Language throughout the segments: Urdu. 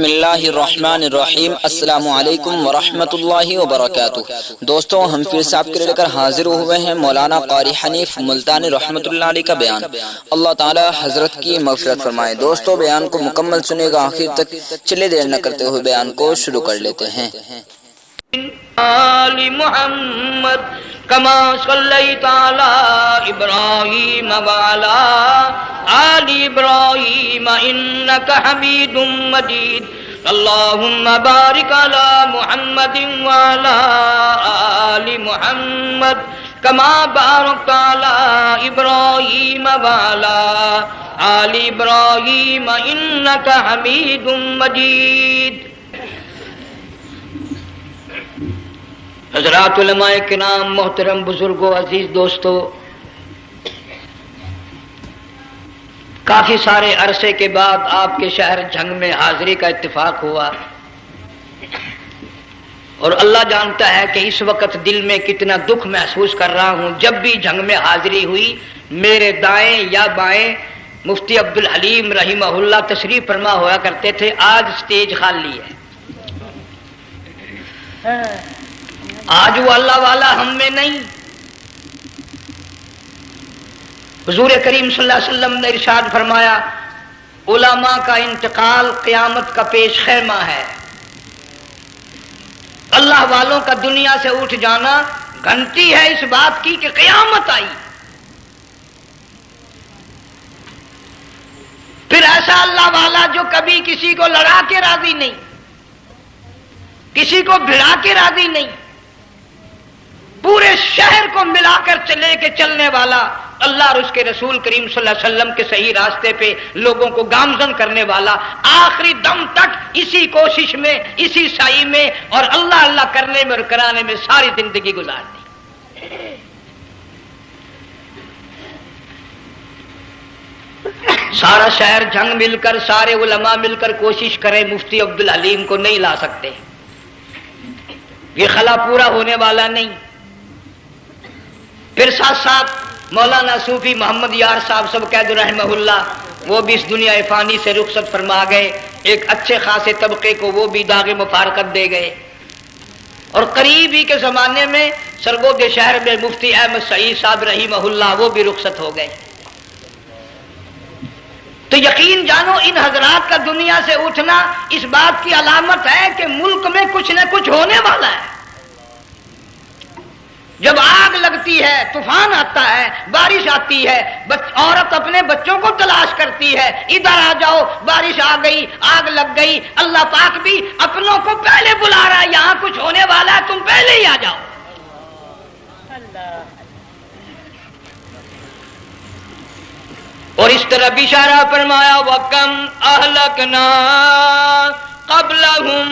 بسم اللہ الرحمن الرحیم۔ السلام علیکم ورحمۃ اللہ وبرکاتہ۔ دوستوں، ہم پھر سے آپ کے لے کر حاضر ہوئے ہیں مولانا قاری حنیف ملتانی رحمۃ اللہ علیہ کا بیان۔ اللہ تعالی حضرت کی مغفرت فرمائے۔ دوستوں، بیان کو مکمل سنے گا آخر تک، چلے دیر نہ کرتے ہوئے بیان کو شروع کر لیتے ہیں۔ آل محمد کما صلیت علی ابراہیم وعلی آل ابراہیم انک حمید مجید۔ اللہم بارک علی محمد وعلی آل محمد کما بارکت علی ابراہیم وعلی آل ابراہیم انک حمید مجید۔ حضرات علماء کرام، محترم بزرگوں، عزیز دوستو، کافی سارے عرصے کے بعد آپ کے شہر جھنگ میں حاضری کا اتفاق ہوا، اور اللہ جانتا ہے کہ اس وقت دل میں کتنا دکھ محسوس کر رہا ہوں۔ جب بھی جھنگ میں حاضری ہوئی، میرے دائیں یا بائیں مفتی عبدالحلیم رحمہ اللہ تشریف فرما ہوا کرتے تھے۔ آج سٹیج خالی ہے۔ آج وہ اللہ والا ہم میں نہیں۔ حضور کریم صلی اللہ علیہ وسلم نے ارشاد فرمایا، علماء کا انتقال قیامت کا پیش خیمہ ہے۔ اللہ والوں کا دنیا سے اٹھ جانا گھنٹی ہے اس بات کی کہ قیامت آئی۔ پھر ایسا اللہ والا جو کبھی کسی کو لڑا کے راضی نہیں، کسی کو بھڑا کے راضی نہیں، پورے شہر کو ملا کر لے کے چلنے والا، اللہ اور اس کے رسول کریم صلی اللہ علیہ وسلم کے صحیح راستے پہ لوگوں کو گامزن کرنے والا، آخری دم تک اسی کوشش میں، اسی سعی میں اور اللہ اللہ کرنے میں اور کرانے میں ساری زندگی گزار دی۔ سارا شہر جھنگ مل کر، سارے علماء مل کر کوشش کریں، مفتی عبدالحلیم کو نہیں لا سکتے۔ یہ خلا پورا ہونے والا نہیں۔ پھر ساتھ ساتھ مولانا صوفی محمد یار صاحب سب قید رحمہ اللہ، وہ بھی اس دنیا فانی سے رخصت فرما گئے۔ ایک اچھے خاصے طبقے کو وہ بھی داغ مفارقت دے گئے، اور قریب ہی کے زمانے میں سرگود شہر میں مفتی احمد سعید صاحب رحمہ اللہ وہ بھی رخصت ہو گئے۔ تو یقین جانو، ان حضرات کا دنیا سے اٹھنا اس بات کی علامت ہے کہ ملک میں کچھ نہ کچھ ہونے والا ہے۔ جب آگ لگتی ہے، طوفان آتا ہے، بارش آتی ہے، عورت اپنے بچوں کو تلاش کرتی ہے، ادھر آ جاؤ، بارش آ گئی، آگ لگ گئی، اللہ پاک بھی اپنوں کو پہلے بلا رہا ہے، یہاں کچھ ہونے والا ہے، تم پہلے ہی آ جاؤ۔ اور اس طرح اشارہ فرمایا، وَكَمْ أَهْلَكْنَا قَبْلَهُمْ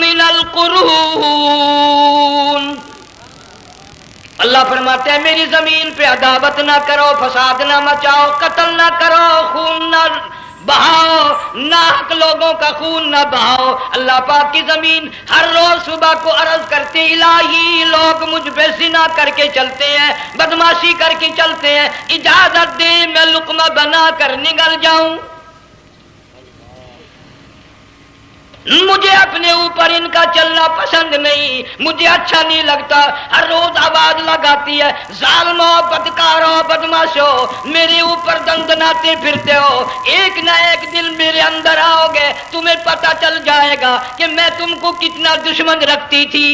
مِنَ الْقُرُونِ۔ اللہ فرماتے ہیں میری زمین پہ عداوت نہ کرو، فساد نہ مچاؤ، قتل نہ کرو، خون نہ بہاؤ، ناحق لوگوں کا خون نہ بہاؤ۔ اللہ پاک کی زمین ہر روز صبح کو عرض کرتے، الہی لوگ مجھ پہ زنا کر کے چلتے ہیں، بدماشی کر کے چلتے ہیں، اجازت دے میں لقمہ بنا کر نگل جاؤں۔ مجھے اپنے اوپر ان کا چلنا پسند نہیں، مجھے اچھا نہیں لگتا۔ ہر روز آواز لگاتی ہے، ظالموں، بدکاروں، بدماشوں، میرے اوپر دندناتے پھرتے ہو، ایک نہ ایک دن میرے اندر آؤ گے، تمہیں پتہ چل جائے گا کہ میں تم کو کتنا دشمن رکھتی تھی۔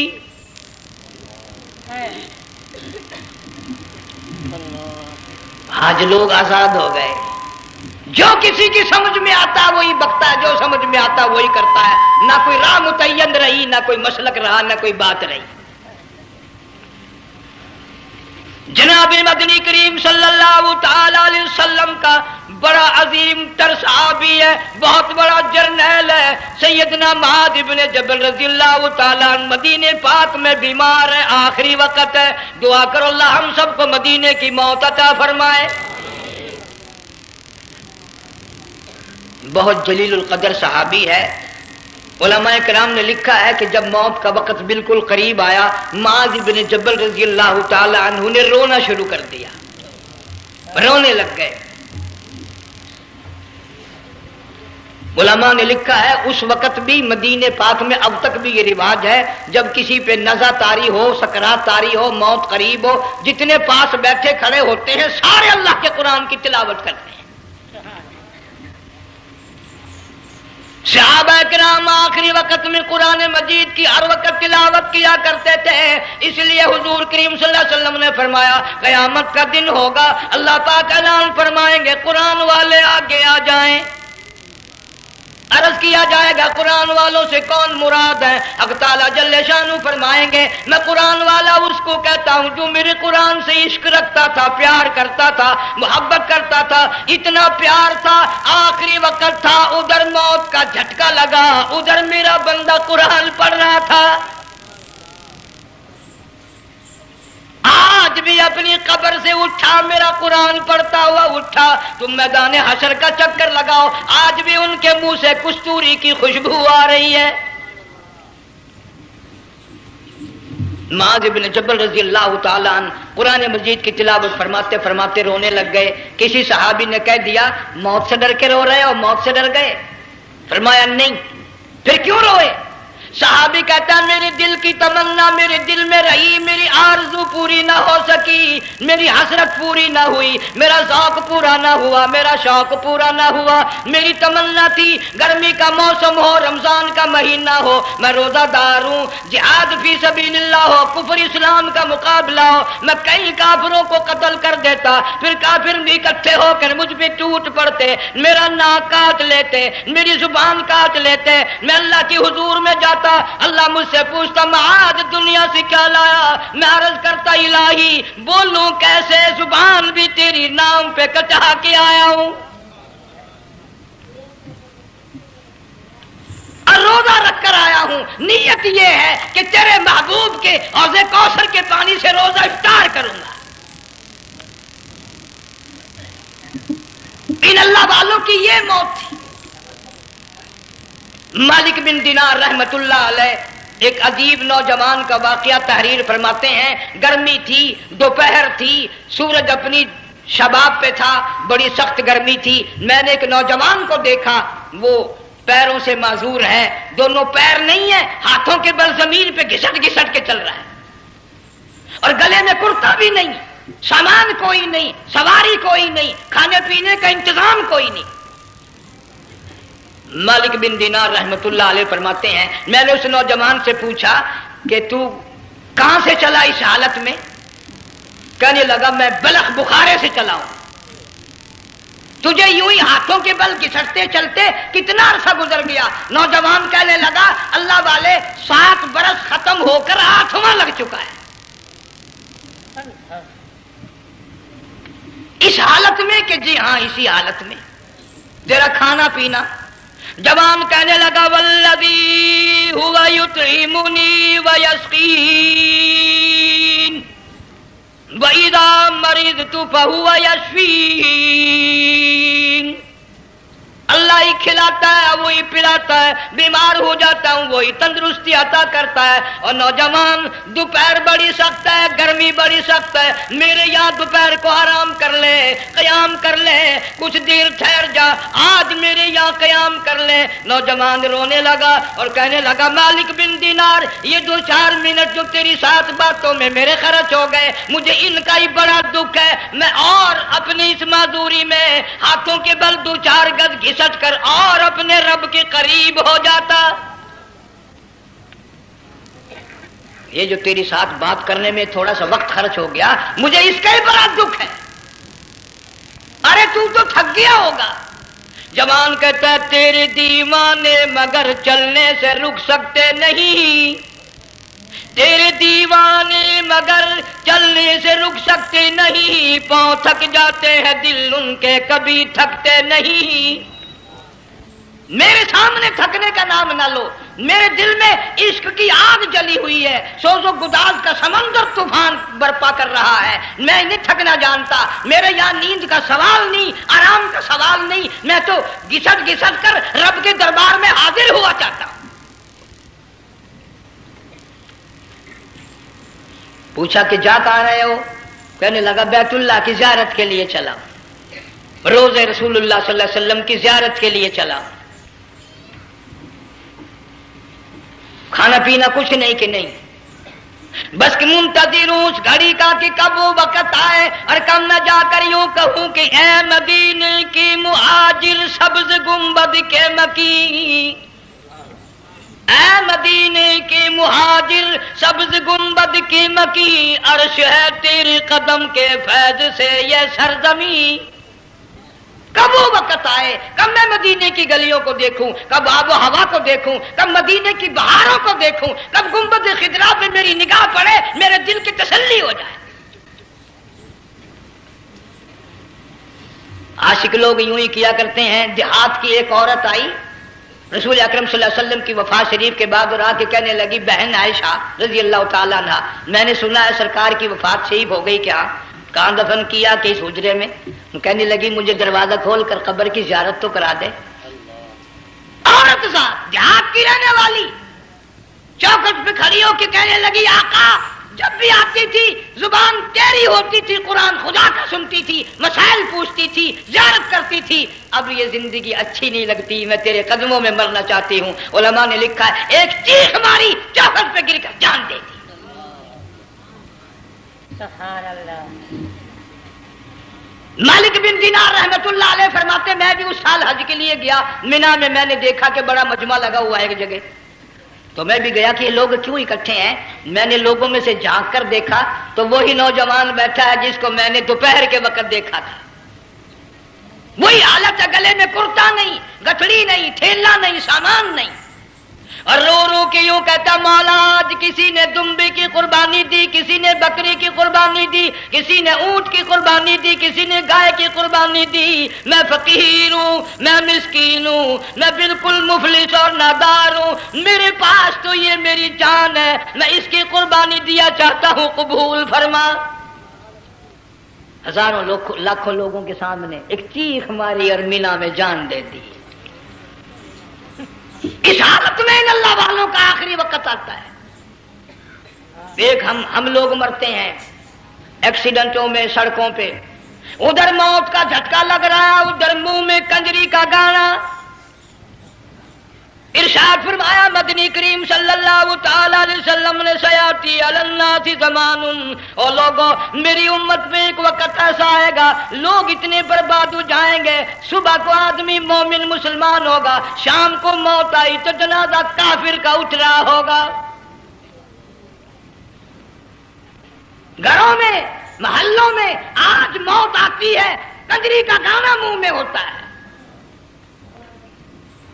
آج لوگ آزاد ہو گئے، جو کسی کی سمجھ میں آتا وہی بکتا ہے، جو سمجھ میں آتا وہی کرتا ہے، نہ کوئی راہ متعین رہی، نہ کوئی مسلک رہا، نہ کوئی بات رہی۔ جناب مدنی کریم صلی اللہ تعالی علیہ وسلم کا بڑا عظیم تر صحابی ہے، بہت بڑا جرنیل ہے، سیدنا معاذ ابن جبل رضی اللہ تعالی عنہ، مدینے پاک میں بیمار ہے، آخری وقت ہے، دعا کرو اللہ ہم سب کو مدینے کی موت عطا فرمائے۔ بہت جلیل القدر صحابی ہے۔ علماء کرام نے لکھا ہے کہ جب موت کا وقت بالکل قریب آیا، معاذ بن جبل رضی اللہ تعالی عنہ نے رونا شروع کر دیا، رونے لگ گئے۔ علماء نے لکھا ہے اس وقت بھی مدینے پاک میں اب تک بھی یہ رواج ہے، جب کسی پہ نزع طاری ہو، سکرات طاری ہو، موت قریب ہو، جتنے پاس بیٹھے کھڑے ہوتے ہیں سارے اللہ کے قرآن کی تلاوت کرتے ہیں۔ صحابہ کرام آخری وقت میں قرآن مجید کی ہر وقت تلاوت کیا کرتے تھے، اس لیے حضور کریم صلی اللہ علیہ وسلم نے فرمایا قیامت کا دن ہوگا، اللہ پاک اعلان فرمائیں گے قرآن والے آگے آ جائیں۔ عرض کیا جائے گا قرآن والوں سے کون مراد ہے؟ حق تعالیٰ جل شانہ فرمائیں گے میں قرآن والا اس کو کہتا ہوں جو میرے قرآن سے عشق رکھتا تھا، پیار کرتا تھا، محبت کرتا تھا، اتنا پیار تھا آخری وقت تھا، ادھر موت کا جھٹکا لگا، ادھر میرا بندہ قرآن پڑھ رہا تھا، آج بھی اپنی قبر سے اٹھا میرا قرآن پڑھتا ہوا اٹھا، تم میدان حشر کا چکر لگاؤ، آج بھی ان کے منہ سے کستوری کی خوشبو آ رہی ہے۔ معاذ بن جبل رضی اللہ تعالیٰ عنہ قرآن مجید کی تلاوت فرماتے فرماتے رونے لگ گئے۔ کسی صحابی نے کہہ دیا موت سے ڈر کے رو رہے ہو، موت سے ڈر گئے؟ فرمایا نہیں۔ پھر کیوں روئے؟ صحابی کہتا ہے میرے دل کی تمنا میرے دل میں رہی، میری آرزو پوری نہ ہو سکی، میری حسرت پوری نہ ہوئی، میرا ذوق پورا نہ ہوا، میرا شوق پورا نہ ہوا، میری تمنا تھی گرمی کا موسم ہو، رمضان کا مہینہ ہو، میں روزہ دار ہوں، جہاد فی سبیل اللہ ہو، کفر اسلام کا مقابلہ ہو، میں کئی کافروں کو قتل کر دیتا، پھر کافر بھی اکٹھے ہو کر مجھ پہ ٹوٹ پڑتے، میرا ناک کاٹ لیتے، میری زبان کاٹ لیتے، میں اللہ کی حضور میں جاتا، اللہ مجھ سے پوچھتا معاذ دنیا سے کیا لایا؟ میں عرض کرتا الہی بولوں کیسے، زبان بھی تیری نام پہ کٹا کے آیا ہوں، اور روزہ رکھ کر آیا ہوں، نیت یہ ہے کہ تیرے محبوب کے حوض کوثر کے پانی سے روزہ افطار کروں گا۔ ان اللہ والوں کی یہ موت تھی۔ مالک بن دینار رحمت اللہ علیہ ایک عجیب نوجوان کا واقعہ تحریر فرماتے ہیں، گرمی تھی، دوپہر تھی، سورج اپنی شباب پہ تھا، بڑی سخت گرمی تھی، میں نے ایک نوجوان کو دیکھا، وہ پیروں سے معذور ہے، دونوں پیر نہیں ہیں، ہاتھوں کے بل زمین پہ گھسٹ گھسٹ کے چل رہا ہے، اور گلے میں کرتا بھی نہیں، سامان کوئی نہیں، سواری کوئی نہیں، کھانے پینے کا انتظام کوئی نہیں۔ مالک بن دینار رحمت اللہ علیہ فرماتے ہیں میں نے اس نوجوان سے پوچھا کہ تو کہاں سے چلا اس حالت میں؟ کہنے لگا میں بلخ بخارے سے چلا ہوں۔ تجھے یوں ہی ہاتھوں کے بل گھسٹتے چلتے کتنا عرصہ گزر گیا؟ نوجوان کہنے لگا اللہ والے 7 برس ختم ہو کر 8واں لگ چکا ہے۔ اس حالت میں کہ جی ہاں اسی حالت میں، تیرا کھانا پینا۔ جوان کہنے لگا والذی ہوا یطعمنی ویسقین وَإِذَا مَرِضْتُ فَهُوَ يَشْفِينِ، اللہ ہی کھلاتا ہے وہی پلاتا ہے، بیمار ہو جاتا ہوں وہی تندرستی عطا کرتا ہے۔ اور نوجوان دوپہر بڑی سخت ہے، گرمی بڑی سخت ہے، میرے یہاں دوپہر کو آرام کر لے، قیام کر لے، کچھ دیر ٹھہر جا، آج میرے یہاں قیام کر لے۔ نوجوان رونے لگا اور کہنے لگا مالک بن دینار یہ 2-4 منٹ جو تیری ساتھ باتوں میں میرے خرچ ہو گئے، مجھے ان کا ہی بڑا دکھ ہے، میں اور اپنی اس معذوری میں ہاتھوں کے بل 2-4 گز گھسٹ کر اور اپنے رب کے قریب ہو جاتا۔ یہ جو تیری ساتھ بات کرنے میں تھوڑا سا وقت خرچ ہو گیا، مجھے اس کا ہی بڑا دکھ ہے۔ ارے تو تھک گیا ہوگا۔ جوان کہتا ہے تیرے دیوانے مگر چلنے سے رک سکتے نہیں، تیرے دیوانے مگر چلنے سے رک سکتے نہیں، پاؤں تھک جاتے ہیں دل ان کے کبھی تھکتے نہیں۔ میرے سامنے تھکنے کا نام نہ لو، میرے دل میں عشق کی آگ جلی ہوئی ہے، سوز و گداز کا سمندر طوفان برپا کر رہا ہے، میں نہیں تھکنا جانتا، میرے یہاں نیند کا سوال نہیں، آرام کا سوال نہیں، میں تو گھسٹ گھسٹ کر رب کے دربار میں حاضر ہوا چاہتا ہوں۔ پوچھا کہ جا کہاں رہے ہو؟ کہنے لگا بیت اللہ کی زیارت کے لیے چلا، روزے رسول اللہ صلی اللہ علیہ وسلم کی زیارت کے لیے چلا۔ کھانا پینا کچھ نہیں کہ نہیں، بس کہ منتظر ہوں اس گھڑی کا کہ کب وہ وقت آئے اور کب میں جا کر یوں کہوں کہ اے مدینے کی مہاجر سبز گنبد کے مکی، اے مدینے کے مہاجر سبز گنبد کی مکی، عرش ہے تیرے قدم کے فیض سے یہ سرزمین۔ کب وہ وقت آئے، کب میں مدینے کی گلیوں کو دیکھوں، کب آب و ہوا کو دیکھوں، کب مدینے کی بہاروں کو دیکھوں، کب گنبد خضرا پہ میری نگاہ پڑے، میرے دل کی تسلی ہو جائے۔ عاشق لوگ یوں ہی کیا کرتے ہیں۔ دیہات کی ایک عورت آئی رسول اکرم صلی اللہ علیہ وسلم کی وفات شریف کے بعد اور آ کے کہنے لگی، بہن عائشہ رضی اللہ تعالیٰ عنہا، میں نے سنا ہے سرکار کی وفات شریف ہو گئی، کیا کہاں دفن کیا کہ اس حجرے میں؟ کہنے لگی مجھے دروازہ کھول کر قبر کی زیارت تو کرا دے۔ عورت صاحب دیہات کی رہنے والی چوکھٹ پہ کھڑی ہو کے کہنے لگی، آقا جب بھی آتی تھی زبان تیری ہوتی تھی، قرآن خدا کا سنتی تھی، مسائل پوچھتی تھی، زیارت کرتی تھی، اب یہ زندگی اچھی نہیں لگتی، میں تیرے قدموں میں مرنا چاہتی ہوں۔ علماء نے لکھا ہے ایک چیخ ماری، چوکھٹ پہ گر کر جان دے دی۔ سبحان اللہ۔ مالک بن دینار رحمت اللہ علیہ فرماتے میں بھی اس سال حج کے لیے گیا، مینا میں نے دیکھا کہ بڑا مجمع لگا ہوا ہے ایک جگہ، تو میں بھی گیا کہ یہ لوگ کیوں اکٹھے ہیں۔ میں نے لوگوں میں سے جھانک کر دیکھا تو وہی نوجوان بیٹھا ہے جس کو میں نے دوپہر کے وقت دیکھا تھا، وہی حالت ہے، گلے میں کرتا نہیں، گٹھڑی نہیں، ٹھیلا نہیں، سامان نہیں، اور رو رو کے یوں کہتا، مولا آج کسی نے دمبی کی قربانی دی، کسی نے بکری کی قربانی دی، کسی نے اونٹ کی قربانی دی، کسی نے گائے کی قربانی دی، میں فقیر ہوں، میں مسکین ہوں، میں بالکل مفلس اور نادار ہوں، میرے پاس تو یہ میری جان ہے، میں اس کی قربانی دیا چاہتا ہوں، قبول فرما۔ ہزاروں لاکھوں لوگوں کے سامنے ایک چیخ ماری اور مینا میں جان دے دی۔ اس حالت میں ان اللہ والوں کا آخری وقت آتا ہے۔ ایک ہم لوگ مرتے ہیں ایکسیڈنٹوں میں، سڑکوں پہ، ادھر موت کا جھٹکا لگ رہا ہے، ادھر منہ میں کنجری کا گانا۔ ارشاد فرمایا مدنی کریم صلی اللہ تعالی علیہ وسلم نے، سیاتی علی الناس زمان، اور لوگوں میری امت میں ایک وقت ایسا آئے گا لوگ اتنے برباد ہو جائیں گے، صبح کو آدمی مومن مسلمان ہوگا، شام کو موت آئی تو جنازہ کافر کا اٹھ رہا ہوگا۔ گھروں میں، محلوں میں آج موت آتی ہے، کنجری کا گانا منہ میں ہوتا ہے،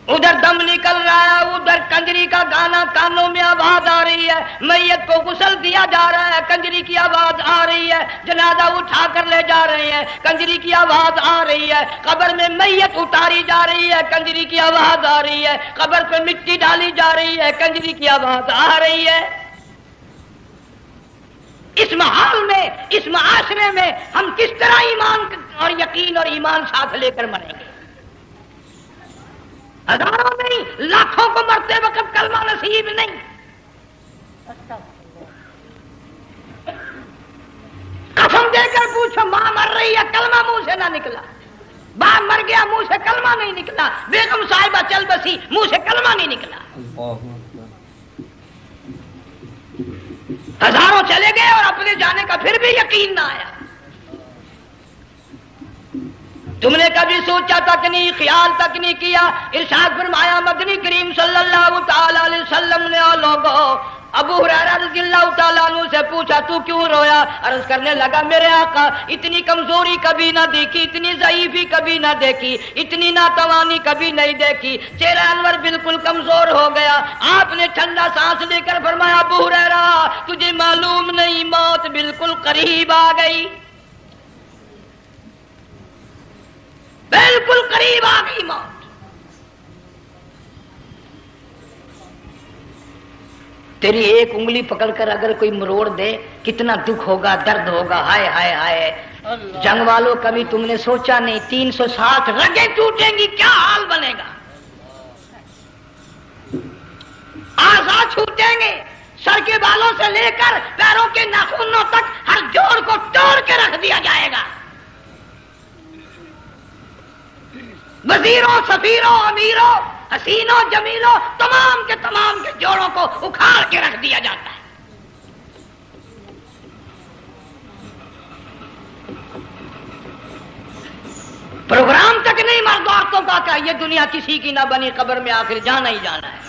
ادھر دم نکل رہا ہے، ادھر کنجری کا گانا کانوں میں آواز آ رہی ہے، میت کو غسل دیا جا رہا ہے، کنجری کی آواز آ رہی ہے، جنازہ اٹھا کر لے جا رہے ہیں، کنجری کی آواز آ رہی ہے، قبر میں میت اتاری جا رہی ہے، کنجری کی آواز آ رہی ہے، قبر پہ مٹی ڈالی جا رہی ہے، کنجری کی آواز آ رہی ہے۔ اس ماحول میں، اس معاشرے میں ہم کس طرح ایمان اور یقین اور ایمان ساتھ لے کر مریں گے؟ ہزاروں نہیں، لاکھوں کو مرتے وقت کلمہ نصیب نہیں۔ قسم دے کر پوچھو، ماں مر رہی ہے، کلمہ منہ سے نہ نکلا، باپ مر گیا، منہ سے کلمہ نہیں نکلا، بیگم صاحبہ چل بسی، منہ سے کلمہ نہیں نکلا۔ ہزاروں چلے گئے اور اپنے جانے کا پھر بھی یقین نہ آیا۔ تم نے کبھی سوچا تک نہیں، خیال تک نہیں کیا؟ ارشاد فرمایا مدنی کریم صلی اللہ تعالی علیہ وسلم نے، اور لوگوں ابو ہریرہ رضی اللہ تعالیٰ عنہ سے پوچھا تو کیوں رویا؟ عرض کرنے لگا میرے آقا اتنی کمزوری کبھی نہ دیکھی، اتنی ضعیفی کبھی نہ دیکھی، اتنی ناتوانی کبھی نہیں دیکھی، چہرہ انور بالکل کمزور ہو گیا۔ آپ نے ٹھنڈا سانس لے کر فرمایا ابو ہریرہ تجھے معلوم نہیں موت بالکل قریب آ گئی، بالکل قریب آ گئی موت۔ تیری ایک انگلی پکڑ کر اگر کوئی مروڑ دے کتنا دکھ ہوگا، درد ہوگا، ہائے ہائے ہائے۔ جنگ والوں کبھی تم نے سوچا نہیں 360 رگیں ٹوٹیں گی کیا حال بنے گا، اعضاء چھوٹیں گے، سر کے بالوں سے لے کر پیروں کے ناخنوں تک ہر جوڑ کو توڑ کے رکھ دیا جائے گا۔ وزیروں، سفیروں، امیروں، حسینوں، جمیلوں، تمام کے جوڑوں کو اکھاڑ کے رکھ دیا جاتا ہے۔ پروگرام تک نہیں مرد عورتوں کا کہ یہ دنیا کسی کی نہ بنی، قبر میں آخر جانا ہی جانا ہے۔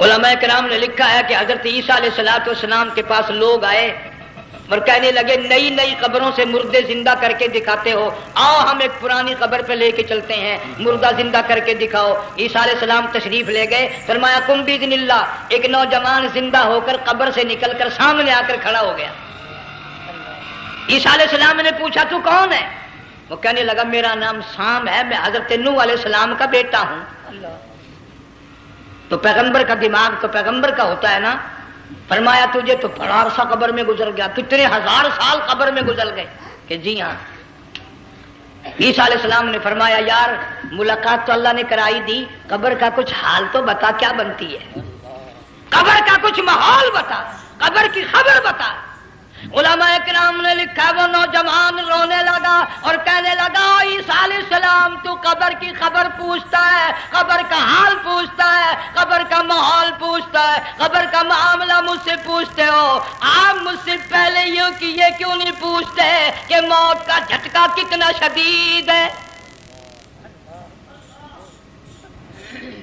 علماء کرام نے لکھا ہے کہ حضرت عیسیٰ علیہ السلام کے پاس لوگ آئے اور کہنے لگے نئی نئی قبروں سے مردے زندہ کر کے دکھاتے ہو، آؤ ہم ایک پرانی قبر پہ لے کے چلتے ہیں، مردہ زندہ کر کے دکھاؤ۔ عیسیٰ علیہ السلام تشریف لے گئے، فرمایا قم باذن اللہ، ایک نوجوان زندہ ہو کر قبر سے نکل کر سامنے آ کر کھڑا ہو گیا۔ عیسیٰ علیہ السلام نے پوچھا تو کون ہے؟ وہ کہنے لگا میرا نام سام ہے، میں حضرت نوح علیہ السلام کا بیٹا ہوں۔ تو پیغمبر کا دماغ تو پیغمبر کا ہوتا ہے نا۔ فرمایا تجھے تو بڑا عرصہ قبر میں گزر گیا، کتنے ہزار سال قبر میں گزر گئے؟ کہ جی ہاں۔ عیسیٰ علیہ السلام نے فرمایا یار ملاقات تو اللہ نے کرائی دی، قبر کا کچھ حال تو بتا، کیا بنتی ہے؟ قبر کا کچھ ماحول بتا، قبر کی خبر بتا۔ علماء کرام نے لکھا وہ نوجوان رونے لگا اور کہنے لگا عیسیٰ علیہ السلام تو قبر کی خبر پوچھتا ہے، قبر کا حال پوچھتا ہے، قبر کا ماحول پوچھتا ہے، قبر کا معاملہ مجھ سے پوچھتے ہو، آپ مجھ سے پہلے یہ کیوں نہیں پوچھتے کہ موت کا جھٹکا کتنا شدید ہے؟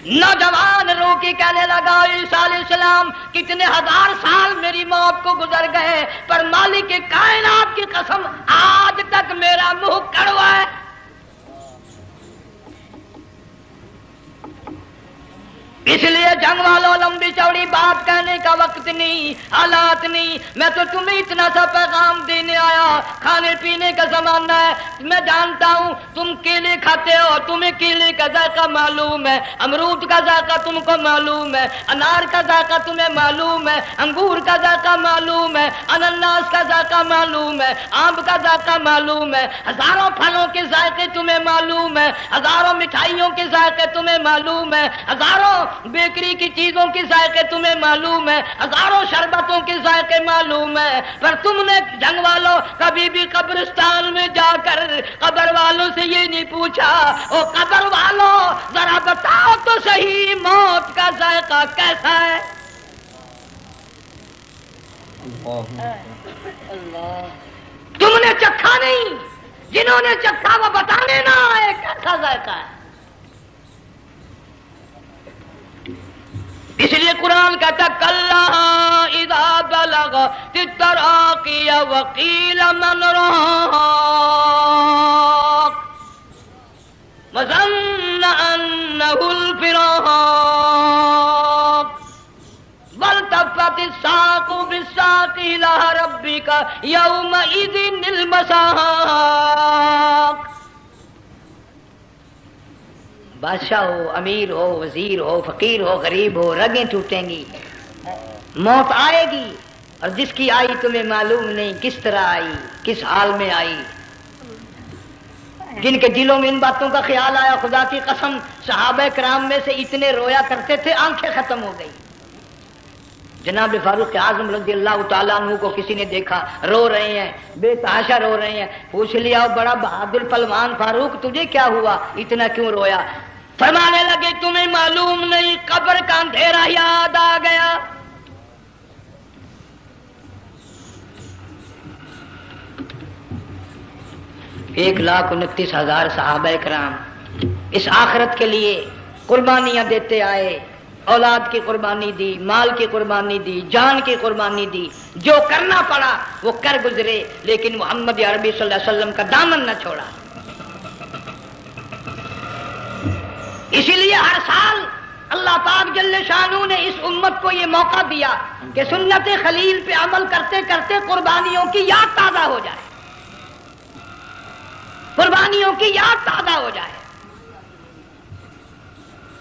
نوجوان رو کے کہنے لگا عیسیٰ علیہ السلام کتنے ہزار سال میری موت کو گزر گئے، پر مالک کائنات کی قسم آج تک میرا منہ کڑوا ہے۔ اس لیے جنگ والوں لمبی چوڑی بات کہنے کا وقت نہیں، حالات نہیں، میں تو تمہیں اتنا سا پیغام دینے آیا۔ کھانے پینے کا زمانہ ہے، میں جانتا ہوں تم کیلے کھاتے ہو، تمہیں کیلے کا ذائقہ معلوم ہے، امرود کا ذائقہ تم کو معلوم ہے، انار کا ذائقہ تمہیں معلوم ہے، انگور کا ذائقہ معلوم ہے، انناس کا ذائقہ معلوم ہے، آم کا ذائقہ معلوم ہے، ہزاروں پھلوں کے ذائقے تمہیں معلوم ہے، ہزاروں مٹھائیوں کے ذائقے تمہیں معلوم ہے، ہزاروں بیکری کی چیزوں کے ذائقے تمہیں معلوم ہے، ہزاروں شربتوں کے ذائقے معلوم ہے، پر تم نے جنگ والوں کبھی بھی قبرستان میں جا کر قبر والوں سے یہ نہیں پوچھا او قبر والوں ذرا بتاؤ تو صحیح موت کا ذائقہ کیسا ہے؟ تم نے چکھا نہیں، جنہوں نے چکھا وہ بتانے نہ آئے کیسا ذائقہ ہے۔ اس لیے قرآن کہتا کلا اذا بلغت التراقی وقیل من راق وظن انہ الفراق والتفت الساق بالساق الى ربک یومئذ المساق۔ بادشاہ ہو، امیر ہو، وزیر ہو، فقیر ہو، غریب ہو، رگیں ٹوٹیں گی، موت آئے گی، اور جس کی آئی تمہیں معلوم نہیں کس طرح آئی، کس حال میں آئی۔ جن کے دلوں میں ان باتوں کا خیال آیا خدا کی قسم صحابہ کرام میں سے اتنے رویا کرتے تھے آنکھیں ختم ہو گئی۔ جناب فاروق اعظم رضی اللہ تعالیٰ عنہ کو کسی نے دیکھا رو رہے ہیں، بے تحاشا رو رہے ہیں، پوچھ لیا بڑا بہادر پلوان فاروق تجھے کیا ہوا، اتنا کیوں رویا؟ فرمانے لگے تمہیں معلوم نہیں قبر کا اندھیرا یاد آ گیا۔ 1,29,000 صحابہ کرام اس آخرت کے لیے قربانیاں دیتے آئے، اولاد کی قربانی دی، مال کی قربانی دی، جان کی قربانی دی، جو کرنا پڑا وہ کر گزرے، لیکن محمد عربی صلی اللہ علیہ وسلم کا دامن نہ چھوڑا۔ اسی لیے ہر سال اللہ پاک جل شانہ نے اس امت کو یہ موقع دیا کہ سنت خلیل پہ عمل کرتے کرتے قربانیوں کی یاد تازہ ہو جائے، قربانیوں کی یاد تازہ ہو جائے۔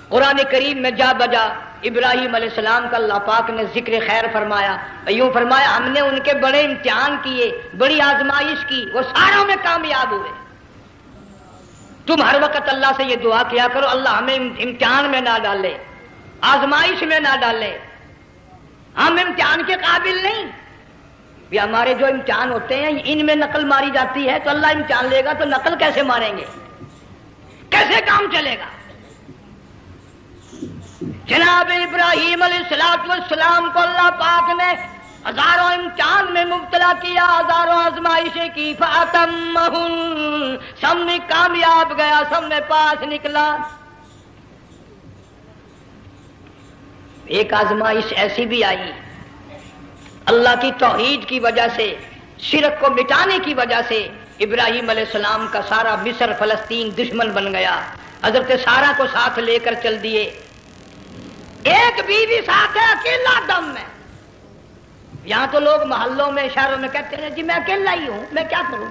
قرآن کریم میں جا بجا ابراہیم علیہ السلام کا اللہ پاک نے ذکر خیر فرمایا، یوں فرمایا ہم نے ان کے بڑے امتحان کیے، بڑی آزمائش کی، وہ ساروں میں کامیاب ہوئے۔ تم ہر وقت اللہ سے یہ دعا کیا کرو اللہ ہمیں امتحان میں نہ ڈالے، آزمائش میں نہ ڈالے، ہم امتحان کے قابل نہیں۔ یہ ہمارے جو امتحان ہوتے ہیں ان میں نقل ماری جاتی ہے، تو اللہ امتحان لے گا تو نقل کیسے ماریں گے، کیسے کام چلے گا؟ جناب ابراہیم علیہ السلام کو اللہ پاک نے ہزاروں امتحان میں مبتلا کیا، ہزاروں آزمائشیں کی، فَأَتَمَّهُنَّ، سب میں کامیاب گیا، سب میں پاس نکلا۔ ایک آزمائش ایسی بھی آئی اللہ کی توحید کی وجہ سے، شرک کو مٹانے کی وجہ سے ابراہیم علیہ السلام کا سارا مصر فلسطین دشمن بن گیا، حضرت سارہ کو ساتھ لے کر چل دیے، ایک بیوی ساتھ ہے، اکیلا دم میں۔ یہاں تو لوگ محلوں میں شہروں میں کہتے ہیں جی میں اکیلا ہی ہوں، میں کیا کروں؟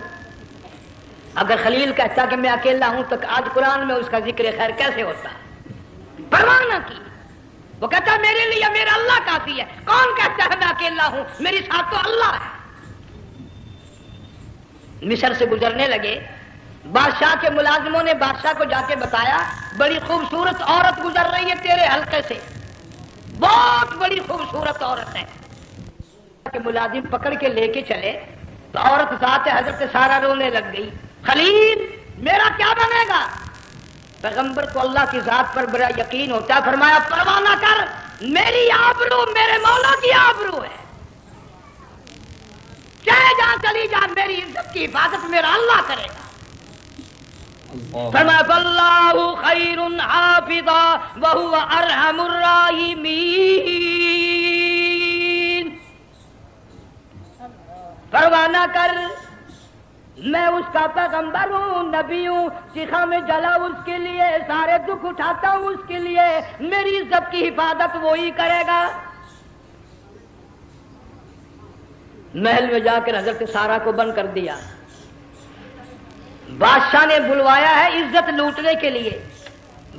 اگر خلیل کہتا کہ میں اکیلا ہوں تو آج قرآن میں اس کا ذکر خیر کیسے ہوتا؟ پرواہ نہ کی، وہ کہتا میرے لیے میرا اللہ کافی ہے۔ کون کہتا ہے میں اکیلا ہوں؟ میری ساتھ تو اللہ ہے۔ مصر سے گزرنے لگے، بادشاہ کے ملازموں نے بادشاہ کو جا کے بتایا بڑی خوبصورت عورت گزر رہی ہے تیرے حلقے سے، بہت بڑی خوبصورت عورت ہے۔ کہ ملازم پکڑ کے لے کے چلے تو عورت ذات حضرت سارہ رونے لگ گئی، خلیل میرا کیا بنے گا؟ پیغمبر کو اللہ کی ذات پر بڑا یقین ہوتا ہے، فرمایا پرواہ نہ کر، میری آبرو میرے مولا کی آبرو ہے، چاہے جہاں چلی جا میری عزت کی حفاظت میرا اللہ کرے گا۔ فرمایا فاللہ خیر حافظا وہو ارحم الراحمین، پرواہ نہ کر، میں اس کا پیغمبر ہوں، نبی ہوں، سیخا میں جلا اس کے لیے، سارے دکھ اٹھاتا ہوں اس کے لیے، میری عزت کی حفاظت وہی کرے گا۔ محل میں جا کر حضرت سارہ کو بند کر دیا، بادشاہ نے بلوایا ہے عزت لوٹنے کے لیے،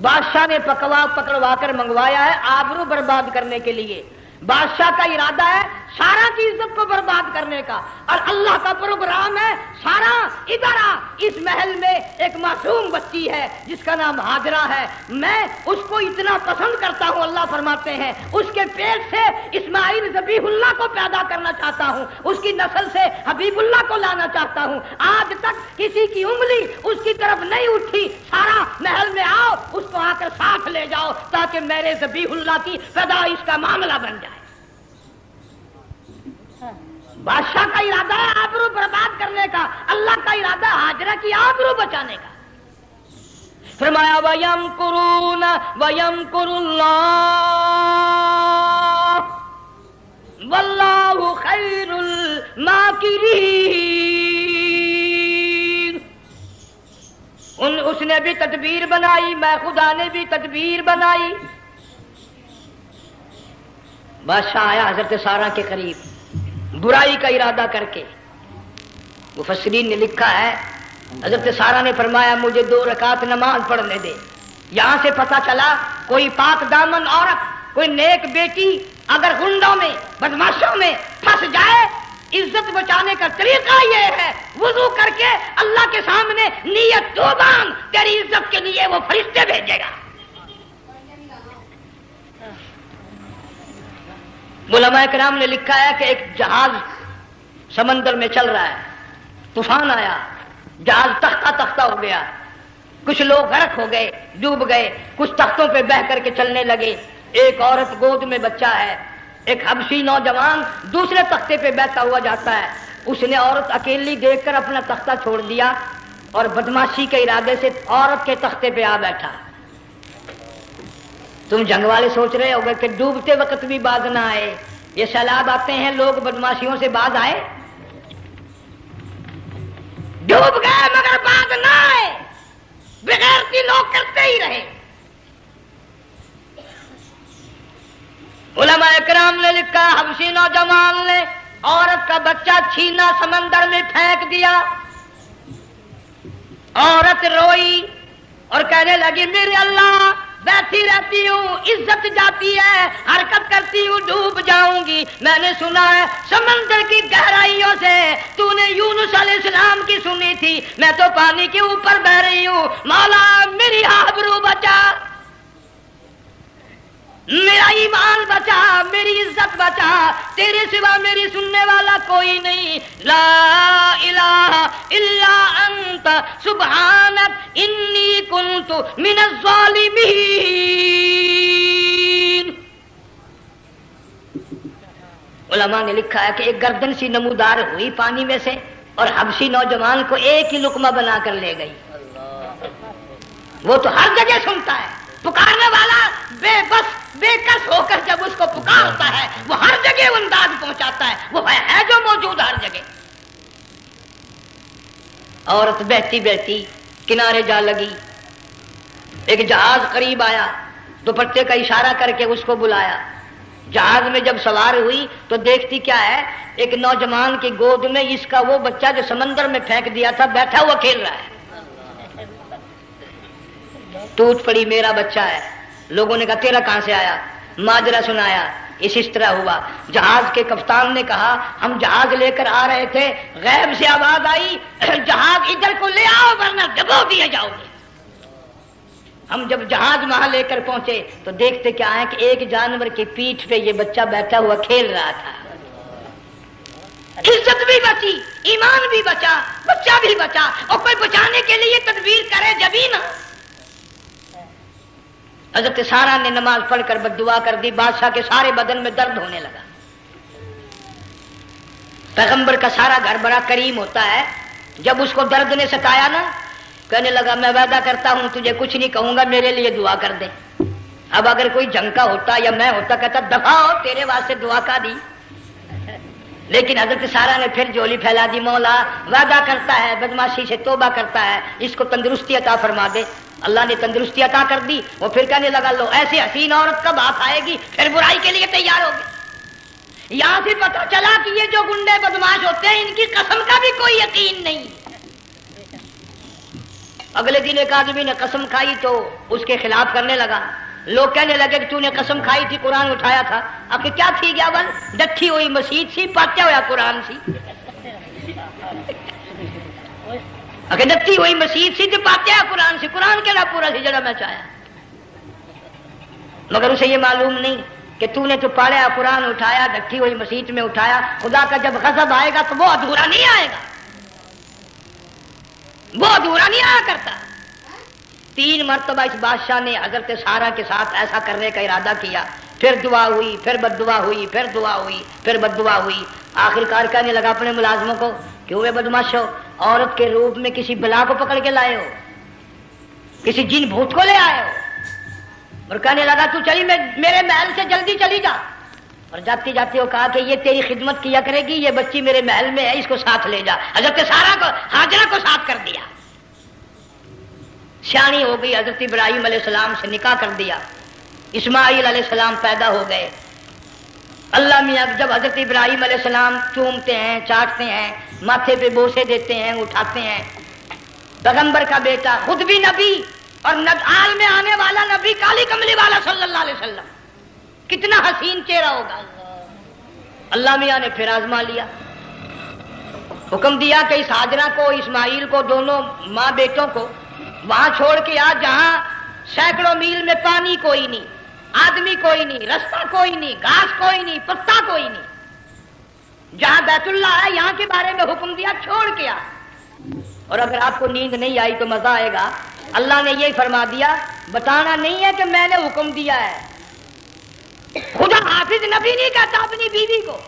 بادشاہ نے پکڑوا کر منگوایا ہے آبرو برباد کرنے کے لیے، بادشاہ کا ارادہ ہے سارا کی عزت کو برباد کرنے کا، اور اللہ کا پروگرام ہے سارا ادھر آ، اس محل میں ایک معصوم بچی ہے جس کا نام ہاجرہ ہے، میں اس کو اتنا پسند کرتا ہوں، اللہ فرماتے ہیں اس کے پیٹ سے اسماعیل ذبیح اللہ کو پیدا کرنا چاہتا ہوں، اس کی نسل سے حبیب اللہ کو لانا چاہتا ہوں، آج تک کسی کی انگلی اس کی طرف نہیں اٹھی، سارا محل میں آؤ، اس کو آ کر ساتھ لے جاؤ تاکہ میرے ذبیح اللہ کی پیدائش کا معاملہ بن جائے۔ بادشاہ کا ارادہ ہے آبرو برباد کرنے کا، اللہ کا ارادہ ہے ہاجرہ کی آبرو بچانے کا۔ فرمایا وَيَمْكُرُونَ وَيَمْكُرُ اللَّهُ وَاللَّهُ خَيْرُ الْمَاكِرِينَ۔ اس نے بھی تدبیر بنائی، میں خدا نے بھی تدبیر بنائی۔ بادشاہ آیا حضرت سارہ کے قریب برائی کا ارادہ کر کے، مفسرین نے لکھا ہے حضرت سارہ نے فرمایا مجھے 2 رکعت نماز پڑھنے دے۔ یہاں سے پتہ چلا کوئی پاک دامن عورت، کوئی نیک بیٹی اگر غنڈوں میں بدماشوں میں پھنس جائے، عزت بچانے کا طریقہ یہ ہے وضو کر کے اللہ کے سامنے نیت تو باندھ، تیری عزت کے لیے وہ فرشتے بھیجے گا۔ علماء کرام نے لکھا ہے کہ ایک جہاز سمندر میں چل رہا ہے، طوفان آیا، جہاز تختہ تختہ ہو گیا، کچھ لوگ غرق ہو گئے، ڈوب گئے، کچھ تختوں پہ بہ کر کے چلنے لگے، ایک عورت گود میں بچہ ہے، ایک حبشی نوجوان دوسرے تختے پہ بیٹھا ہوا جاتا ہے، اس نے عورت اکیلی دیکھ کر اپنا تختہ چھوڑ دیا اور بدماشی کے ارادے سے عورت کے تختے پہ آ بیٹھا۔ تم جنگ والے سوچ رہے ہوگے کہ ڈوبتے وقت بھی باز نہ آئے، یہ سیلاب آتے ہیں لوگ بدماشیوں سے باز آئے؟ ڈوب گئے مگر باز نہ آئے، بغیرتی لوگ کرتے ہی رہے۔ علماء کرام نے لکھا حبشی نوجوان نے عورت کا بچہ چھینا سمندر میں پھینک دیا، عورت روئی اور کہنے لگی میرے اللہ بیٹھی رہتی ہوں، عزت جاتی ہے، حرکت کرتی ہوں ڈوب جاؤں گی، میں نے سنا ہے سمندر کی گہرائیوں سے تو نے یونس علیہ السلام کی سنی تھی، میں تو پانی کے اوپر بہ رہی ہوں، مولا میری آبرو بچا، میرا ایمان بچا، میری عزت بچا، تیرے سوا میری سننے والا کوئی نہیں، لا الہ الا انت سبحانک انی کنت من الظالمین۔ علماء نے لکھا ہے کہ ایک گردن سی نمودار ہوئی پانی میں سے اور حبشی نوجوان کو ایک ہی لقمہ بنا کر لے گئی. وہ تو ہر جگہ سنتا ہے، پکارنے والا بے بس بے کس ہو کر جب اس کو پکارتا ہے وہ ہر جگہ انداز پہنچاتا ہے، وہ ہے جو موجود ہر جگہ. عورت بہتی بہتی کنارے جا لگی، ایک جہاز قریب آیا، دوپٹے کا اشارہ کر کے اس کو بلایا. جہاز میں جب سوار ہوئی تو دیکھتی کیا ہے، ایک نوجوان کی گود میں اس کا وہ بچہ جو سمندر میں پھینک دیا تھا بیٹھا ہوا کھیل رہا ہے. ٹوٹ پڑی، میرا بچہ ہے. لوگوں نے کہا تیرا کہاں سے آیا؟ ماجرا سنایا. اس طرح ہوا. جہاز کے کپتان نے کہا ہم جہاز لے کر آ رہے تھے، غیب سے آواز آئی جہاز ادھر کو لے آؤ ورنہ ڈبو دیے جاؤ گے. ہم جب جہاز وہاں لے کر پہنچے تو دیکھتے کیا ہے کہ ایک جانور کی پیٹھ پہ یہ بچہ بیٹھا ہوا کھیل رہا تھا. عزت بھی بچی، ایمان بھی بچا، بچہ بھی بچا. اور کوئی بچانے کے لیے تدبیر کرے جبھی نا. حضرت سارا نے نماز پڑھ کر بددعا کر دی. بادشاہ کے سارے بدن میں درد ہونے لگا. پیغمبر کا سارا گھر بڑا کریم ہوتا ہے. جب اس کو درد نے ستایا نا، کہنے لگا میں وعدہ کرتا ہوں تجھے کچھ نہیں کہوں گا، میرے لیے دعا کر دے. اب اگر کوئی جنگ کا ہوتا یا میں ہوتا کہتا دفع ہو، تیرے واسطے دعا کا دی. لیکن حضرت سارا نے پھر جولی پھیلا دی، مولا وعدہ کرتا ہے، بدماشی سے توبہ کرتا ہے، اس کو تندرستی عطا فرما دے. اللہ نے تندرستی عطا کر دی. وہ پھر کہنے لگا لو ایسی حسین عورت کب ہاتھ آئے گی، پھر برائی کے لیے تیار ہو گئی. یہاں سے پتہ چلا کہ یہ جو گنڈے بدماش ہوتے ہیں ان کی قسم کا بھی کوئی یقین نہیں. اگلے دن ایک آدمی نے قسم کھائی تو اس کے خلاف کرنے لگا. لوگ کہنے لگے کہ تو نے قسم کھائی تھی، قرآن اٹھایا تھا. آخر کیا تھی گیا بل ڈٹھی ہوئی مسجد سی، پاٹیا ہوا قرآن سی. اگر ڈٹھی ہوئی مسجد سی تو پاٹیا قرآن سی، قرآن کے لا پورا سی جڑا میں چاہیا. مگر اسے یہ معلوم نہیں کہ تو نے تو پاڑیا قرآن اٹھایا، ڈٹھی ہوئی مسجد میں اٹھایا. خدا کا جب غضب آئے گا تو وہ ادھورا نہیں آئے گا، وہ ادھورا نہیں آیا کرتا. 3 مرتبہ اس بادشاہ نے حضرت سارا کے ساتھ ایسا کرنے کا ارادہ کیا. پھر دعا ہوئی، پھر بد دعا ہوئی، پھر دعا ہوئی، پھر بد دعا ہوئی. آخر کار کہنے لگا اپنے ملازموں کو کہ ہوئے بدماش ہو، عورت کے روپ میں کسی بلا کو پکڑ کے لائے ہو، کسی جن بھوت کو لے آئے ہو. اور کہنے لگا تو چلی میرے محل سے جلدی چلی جا. اور جاتی جاتی وہ کہا کہ یہ تیری خدمت کیا کرے گی، یہ بچی میرے محل میں ہے، اس کو ساتھ لے جا. حضرت سارا کو ہاجرہ کو ساتھ کر دیا. سیانی ہو گئی، حضرت ابراہیم علیہ السلام سے نکاح کر دیا. اسماعیل علیہ السلام پیدا ہو گئے. اللہ میاں جب حضرت ابراہیم علیہ السلام چومتے ہیں، چاٹتے ہیں، ماتھے پہ بوسے دیتے ہیں، اٹھاتے ہیں. پیغمبر کا بیٹا، خود بھی نبی اور آل میں آنے والا نبی، کالی کملی والا صلی اللہ علیہ وسلم، کتنا حسین چہرہ ہوگا. اللہ میاں نے پھر آزما لیا. حکم دیا کہ اس ہاجرہ کو، اسماعیل کو، دونوں ماں بیٹوں کو وہاں چھوڑ کے آ جہاں سینکڑوں میل میں پانی کوئی نہیں، آدمی کوئی نہیں، رستہ کوئی نہیں، گھاس کوئی نہیں، پتا کوئی نہیں. جہاں بیت اللہ ہے یہاں کے بارے میں حکم دیا چھوڑ کے آ. اور اگر آپ کو نیند نہیں آئی تو مزہ آئے گا. اللہ نے یہ فرما دیا، بتانا نہیں ہے کہ میں نے حکم دیا ہے. خدا حافظ نبی نہیں کہتا اپنی بیوی کو.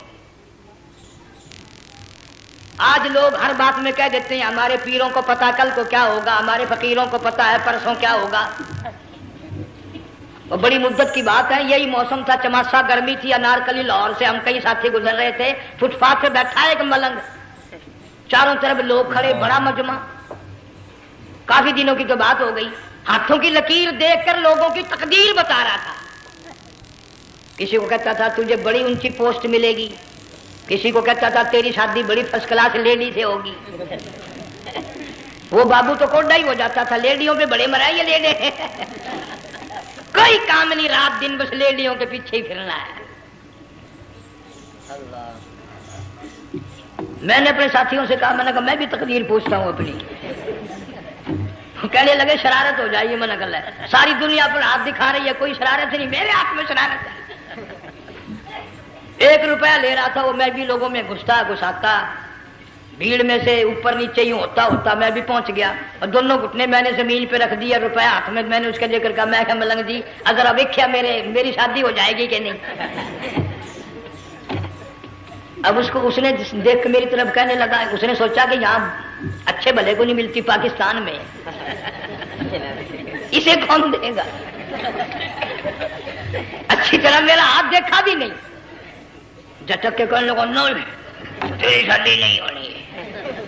آج لوگ ہر بات میں کہہ دیتے ہیں ہمارے پیروں کو پتا کل کو کیا ہوگا، ہمارے فقیروں کو پتا ہے پرسوں کیا ہوگا. وہ بڑی مدت کی بات ہے، یہی موسم تھا، چماسا گرمی تھی. انارکلی لاہور سے ہم کئی ساتھی گزر رہے تھے. فٹ پاتھ پہ بیٹھا ہے ایک ملنگ، چاروں طرف لوگ کھڑے، بڑا مجمع. کافی دنوں کی تو بات ہو گئی. ہاتھوں کی لکیر دیکھ کر لوگوں کی تقدیر بتا رہا تھا. کسی کو کہتا تھا تجھے بڑی اونچی پوسٹ ملے گی، کسی کو کہتا تھا تیری شادی بڑی فرسٹ کلاس لیڈی سے ہوگی. وہ بابو تو کوڈا ہی ہو جاتا تھا، لیڈیوں پہ بڑے مرائے یہ لیڈے. کوئی کام نہیں، رات دن بس لیڈیوں کے پیچھے ہی پھرنا ہے. میں نے اپنے ساتھیوں سے کہا، میں نے کہا میں بھی تقدیر پوچھتا ہوں اپنی. کہنے لگے شرارت ہو جائے، یہ منع کر ہے، ساری دنیا پر ہاتھ دکھا رہی ہے، کوئی شرارت نہیں، میرے ہاتھ میں شرارت ہے. 1 روپیہ لے رہا تھا وہ، میں بھی لوگوں میں گھساتا بھیڑ میں سے اوپر نیچے ہی ہوتا میں بھی پہنچ گیا. اور دونوں گھٹنے میں نے زمین پہ رکھ دیا، روپیہ ہاتھ میں نے اس کے لے کر کہا، میں کہا ملنگ جی اگر اب ویکھیا میری شادی ہو جائے گی کہ نہیں. اب اس نے دیکھ کے میری طرف کہنے لگا، اس نے سوچا کہ یہاں اچھے بھلے کو نہیں ملتی پاکستان میں، اسے کون دے گا؟ اچھی طرح میرا ہاتھ دیکھا بھی نہیں، جھٹک کے کہنے لگا نہیں تیری شادی نہیں ہونی۔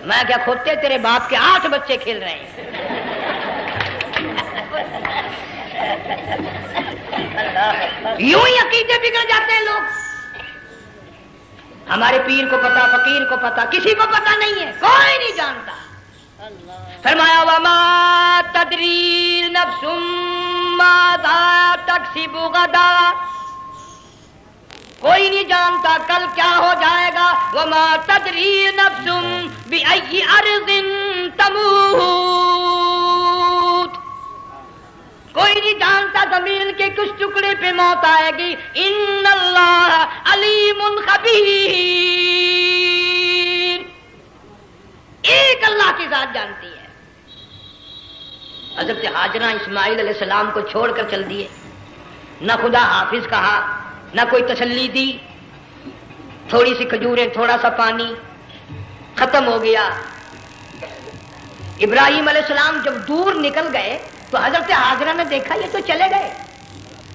میں کیا کھوتے تیرے باپ کے 8 بچے کھیل رہے ہیں۔ یوں ہی عقیدے بگڑ جاتے ہیں لوگ۔ ہمارے پیر کو پتا، فقیر کو پتا، کسی کو پتا نہیں ہے، کوئی نہیں جانتا۔ فرمایا وما تدری نفس ماذا تکسب غدا، کوئی نہیں جانتا کل کیا ہو جائے گا۔ وما تدری نفس بأي أرض تموت، کوئی نہیں جانتا زمین کے کس ٹکڑے پہ موت آئے گی۔ ان اللہ علیم خبیر، ایک اللہ کی ذات جانتی ہے۔ حضرت ہاجرہ اسماعیل علیہ السلام کو چھوڑ کر چل دیے، نہ خدا حافظ کہا، نہ کوئی تسلی دی، تھوڑی سی کھجوریں، تھوڑا سا پانی، ختم ہو گیا۔ ابراہیم علیہ السلام جب دور نکل گئے تو حضرت ہاجرہ نے دیکھا یہ تو چلے گئے،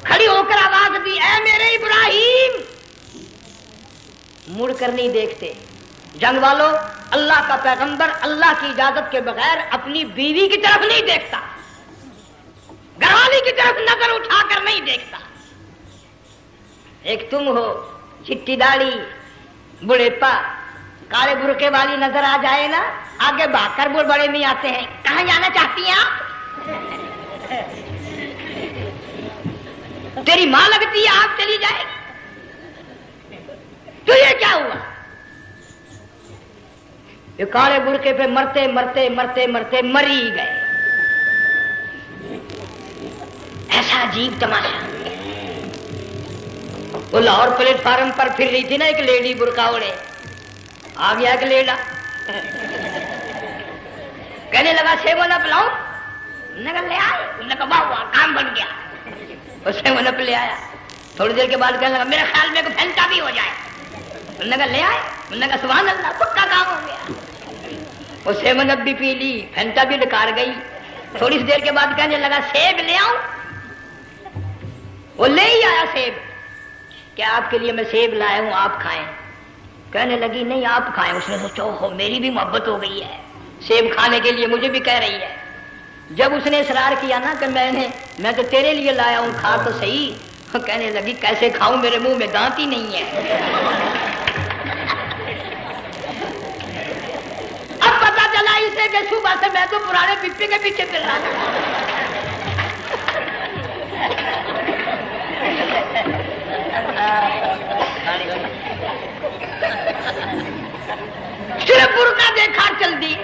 کھڑی ہو کر آواز دی اے میرے ابراہیم، مڑ کر نہیں دیکھتے۔ جنگ والوں، اللہ کا پیغمبر اللہ کی اجازت کے بغیر اپنی بیوی کی طرف نہیں دیکھتا، گھر والی کی طرف نظر اٹھا کر نہیں دیکھتا۔ ایک تم ہو، چٹی داڑھی، بڑھیپا، کالے برقعے والی نظر آ جائے نا، آگے بھاگ کر بڑے نہیں آتے ہیں۔ کہاں جانا چاہتی ہیں آپ؟ تیری ماں لگتی ہے، آپ چلی جائے، تو یہ کیا ہوا؟ یہ کالے برقعے پہ مرتے مرتے مرتے مرتے مری گئے۔ ایسا عجیب تماشا۔ وہ لاہور پلیٹ فارم پر پھر رہی تھی نا ایک لیڈی برقع اوڑے، آ گیا ایک لیڈا، کہنے لگا سیب نہ پلاؤں، نے کہا لے آئے، نے کہا واہ واہ کام بن گیا، اس سے منپ لے آیا۔ تھوڑی دیر کے بعد کہنے لگا میرے خیال میں کوئی پھینٹا بھی ہو جائے، نے کہا لے آئے، نے کہا سبحان اللہ پکا کام ہو گیا۔ اس سے منپ بھی پی لی، پھینٹا بھی ڈکار گئی۔ تھوڑی سی دیر کے بعد کہنے لگا سیب لے آؤں، وہ لے ہی آیا سیب۔ کیا آپ کے لیے میں سیب لایا ہوں، آپ کھائیں؟ کہنے لگی نہیں آپ کھائیں۔ اس نے سوچا ہو میری بھی محبت ہو گئی ہے، سیب کھانے کے لیے مجھے بھی کہہ رہی ہے۔ جب اس نے اصرار کیا نا کہ میں تو تیرے لیے لایا ہوں، کھا تو صحیح، کہنے لگی کیسے کھاؤں، میرے منہ میں دانت ہی نہیں ہے۔ اب پتا چلا اسے کہ صبح سے میں تو پرانے پپی کے پیچھے پھر رہا تھا۔ صرف برقع دیکھا چل دی۔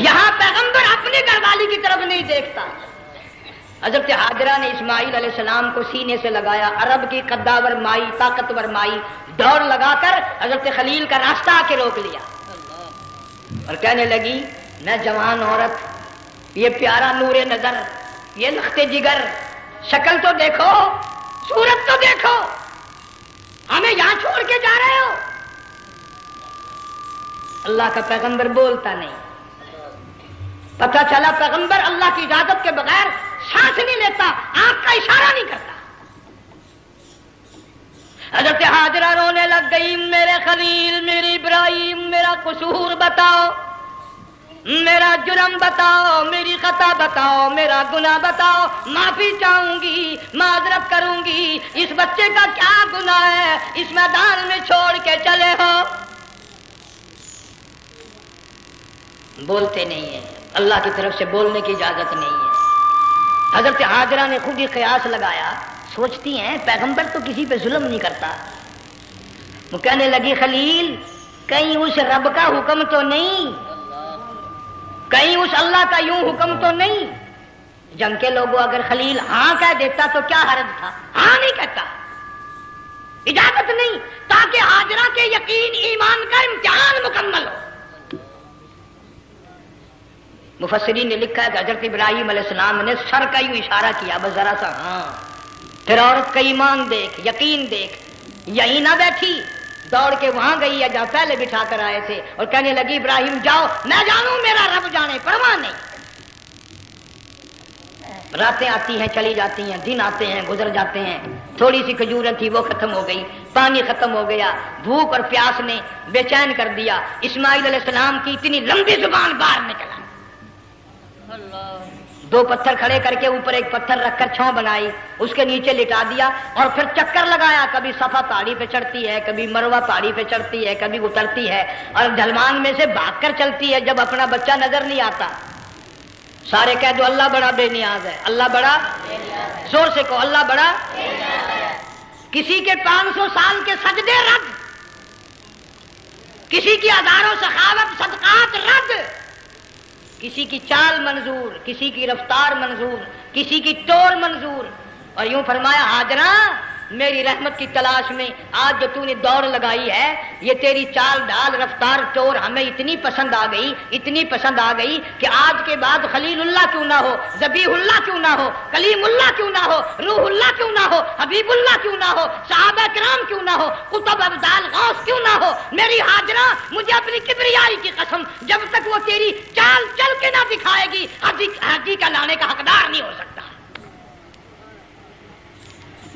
یہاں پیغمبر اپنے گھر والی کی طرف نہیں دیکھتا۔ حضرت ہاجرہ نے اسماعیل علیہ السلام کو سینے سے لگایا، عرب کی قداور مائی، طاقتور مائی، دوڑ لگا کر حضرت خلیل کا راستہ آ کے روک لیا اور کہنے لگی میں جوان عورت، یہ پیارا نور نظر، یہ لخت جگر، شکل تو دیکھو، صورت تو دیکھو، ہمیں یہاں چھوڑ کے جا رہے ہو؟ اللہ کا پیغمبر بولتا نہیں۔ پتہ چلا پیغمبر اللہ کی اجازت کے بغیر سانس نہیں لیتا، آنکھ کا اشارہ نہیں کرتا۔ حضرت ہاجرہ رونے لگ گئی، میرے خلیل، میرے ابراہیم، میرا قصور بتاؤ، میرا جرم بتاؤ، میری خطا بتاؤ، میرا گناہ بتاؤ، معافی چاہوں گی، معذرت کروں گی، اس بچے کا کیا گناہ ہے اس میدان میں چھوڑ کے چلے ہو؟ بولتے نہیں ہیں، اللہ کی طرف سے بولنے کی اجازت نہیں ہے۔ حضرت ہاجرہ نے خود ہی قیاس لگایا، سوچتی ہیں پیغمبر تو کسی پہ ظلم نہیں کرتا۔ وہ کہنے لگی خلیل کہیں اس رب کا حکم تو نہیں، کہیں اس اللہ کا یوں حکم تو نہیں؟ جنگ کے لوگوں اگر خلیل ہاں کہہ دیتا تو کیا حرج تھا؟ ہاں نہیں کہتا، اجازت نہیں، تاکہ ہاجرہ کے یقین ایمان کا امتحان مکمل ہو۔ مفسرین نے لکھا ہے کہ حضرت ابراہیم علیہ السلام نے سر کا یوں اشارہ کیا، بس ذرا سا ہاں، پھر عورت کا ایمان دیکھ، یقین دیکھ، یہیں نہ بیٹھی، دوڑ کے وہاں گئی ہے جہاں پہلے بٹھا کر آئے تھے، اور کہنے لگی ابراہیم جاؤ، میں جانوں میرا رب جانے، پرواہ نہیں۔ راتیں آتی ہیں چلی جاتی ہیں، دن آتے ہیں گزر جاتے ہیں، تھوڑی سی کھجوریں تھی وہ ختم ہو گئی، پانی ختم ہو گیا، بھوک اور پیاس نے بے چین کر دیا۔ اسماعیل علیہ السلام کی اتنی لمبی زبان باہر نکلا، دو پتھر کھڑے کر کے اوپر ایک پتھر رکھ کر چھاؤں بنائی، اس کے نیچے لٹا دیا، اور پھر چکر لگایا، کبھی صفا پہاڑی پہ چڑھتی ہے، کبھی مروہ پہاڑی پہ چڑھتی ہے، کبھی اترتی ہے، اور ڈھلوان میں سے بھاگ کر چلتی ہے جب اپنا بچہ نظر نہیں آتا۔ سارے کہہ دو اللہ بڑا بے نیاز ہے، اللہ بڑا، زور سے کہو اللہ بڑا۔ کسی کے 500 سال کے سجدے رد، کسی کی ہزاروں سخاوت صدقات رد، کسی کی چال منظور، کسی کی رفتار منظور، کسی کی ٹور منظور، اور یوں فرمایا ہاجرہ میری رحمت کی تلاش میں آج جو تو نے دوڑ لگائی ہے، یہ تیری چال ڈال رفتار ٹور ہمیں اتنی پسند آ گئی، اتنی پسند آ گئی کہ آج کے بعد خلیل اللہ کیوں نہ ہو، ذبیح اللہ کیوں نہ ہو، کلیم اللہ کیوں نہ ہو، روح اللہ کیوں نہ ہو، حبیب اللہ کیوں نہ ہو، صحابہ کرام کیوں نہ ہو، قطب ابدال غوث کیوں نہ ہو، میری ہاجرہ مجھے اپنی کبریائی کی قسم جب تک وہ تیری چال چل کے نہ دکھائے گی حاجی کا لانے کا حقدار نہیں ہو سکتا،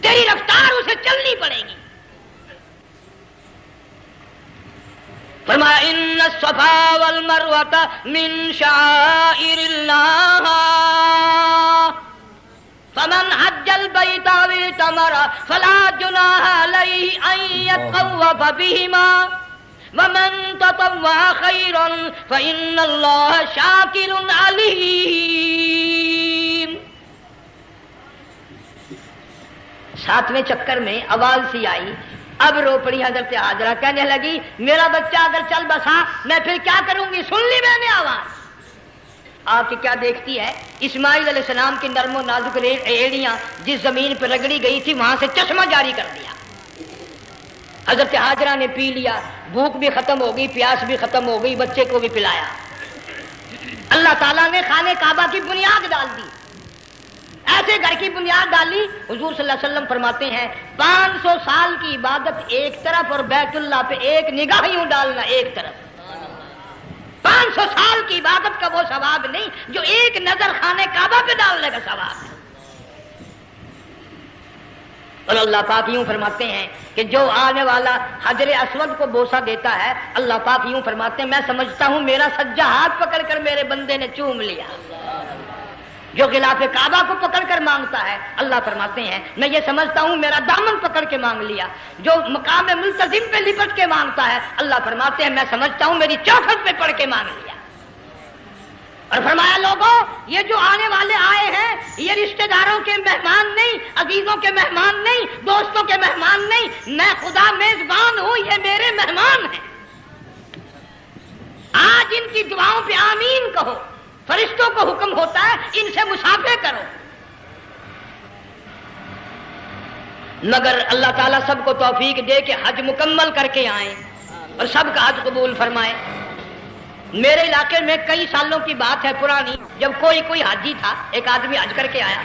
تیری رفتار اسے چلنی پڑے گی۔ فرمایا ان الصفا والمروۃ من شعائر اللہ فمن حج البیت او اعتمر فلا جناح علیہ ان یطوف بہما ومن تطوع خیرا فإن اللہ شاکر علیم۔ 7ویں چکر میں آواز سی آئی، اب رو پڑی حضرت ہاجرہ، کہنے لگی میرا بچہ اگر چل بسا میں پھر کیا کروں گی، سن لی میں نے آواز۔ آپ کی کیا دیکھتی ہے، اسماعیل علیہ السلام کی نرم و نازک ایڑیاں جس زمین پہ رگڑی گئی تھی وہاں سے چشمہ جاری کر دیا۔ حضرت ہاجرہ نے پی لیا، بھوک بھی ختم ہو گئی، پیاس بھی ختم ہو گئی، بچے کو بھی پلایا۔ اللہ تعالیٰ نے خانہ کعبہ کی بنیاد ڈال دی، ایسے گھر کی بنیاد ڈالی، حضور صلی اللہ علیہ وسلم فرماتے ہیں 500 سال کی عبادت ایک طرف اور بیت اللہ پہ ایک نگاہ یوں ڈالنا ایک طرف، 500 سال کی عبادت کا وہ ثواب نہیں جو ایک نظر خانہ کعبہ پہ ڈالنے کا ثواب ہے۔ اور اللہ پاک یوں فرماتے ہیں کہ جو آنے والا حجر اسود کو بوسہ دیتا ہے، اللہ پاک یوں فرماتے ہیں میں سمجھتا ہوں میرا سجا ہاتھ پکڑ کر میرے بندے نے چوم لیا۔ جو غلاف کعبہ کو پکڑ کر مانگتا ہے، اللہ فرماتے ہیں میں یہ سمجھتا ہوں میرا دامن پکڑ کے مانگ لیا۔ جو مقام ملتزم پہ لپٹ کے مانگتا ہے، اللہ فرماتے ہیں میں سمجھتا ہوں میری چوکھٹ پہ پڑھ کے مانگ لیا۔ اور فرمایا لوگوں یہ جو آنے والے آئے ہیں یہ رشتہ داروں کے مہمان نہیں، عزیزوں کے مہمان نہیں، دوستوں کے مہمان نہیں، میں خدا میزبان ہوں، یہ میرے مہمان ہیں۔ آج ان کی دعاؤں پہ آمین کہو، فرشتوں کو حکم ہوتا ہے ان سے مصافحہ کرو، مگر اللہ تعالیٰ سب کو توفیق دے کہ حج مکمل کر کے آئیں اور سب کا حج قبول فرمائے۔ میرے علاقے میں کئی سالوں کی بات ہے پرانی، جب کوئی حاجی تھا، ایک آدمی حج کر کے آیا،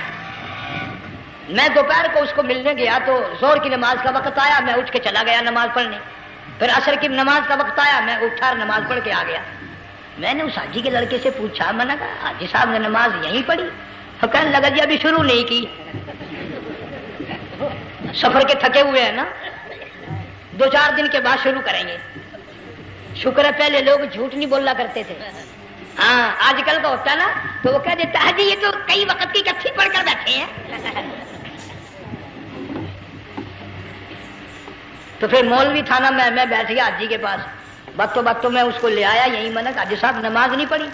میں دوپہر کو اس کو ملنے گیا تو ظہر کی نماز کا وقت آیا، میں اٹھ کے چلا گیا نماز پڑھنے، پھر عصر کی نماز کا وقت آیا، میں اٹھا اور نماز پڑھ کے آ گیا۔ میں نے اس حاجی کے لڑکے سے پوچھا، میں نے کہا حاجی صاحب نے نماز یہیں پڑھی؟ تو کہنے لگا جی ابھی شروع نہیں کی، سفر کے تھکے ہوئے ہیں نا، 2-4 دن کے بعد شروع کریں گے۔ شکر ہے پہلے لوگ جھوٹ نہیں بولا کرتے تھے، ہاں آج کل کا ہوتا ہے نا تو وہ کہہ دیتا ہے جی یہ تو کئی وقت کی کچھی پڑھ کر بیٹھے ہیں۔ تو پھر مولوی تھا نا، میں بیٹھ گیا حاجی کے پاس، باتوں میں اس کو لے آیا، یہی میں نے کہا حاجی صاحب نماز نہیں پڑھی؟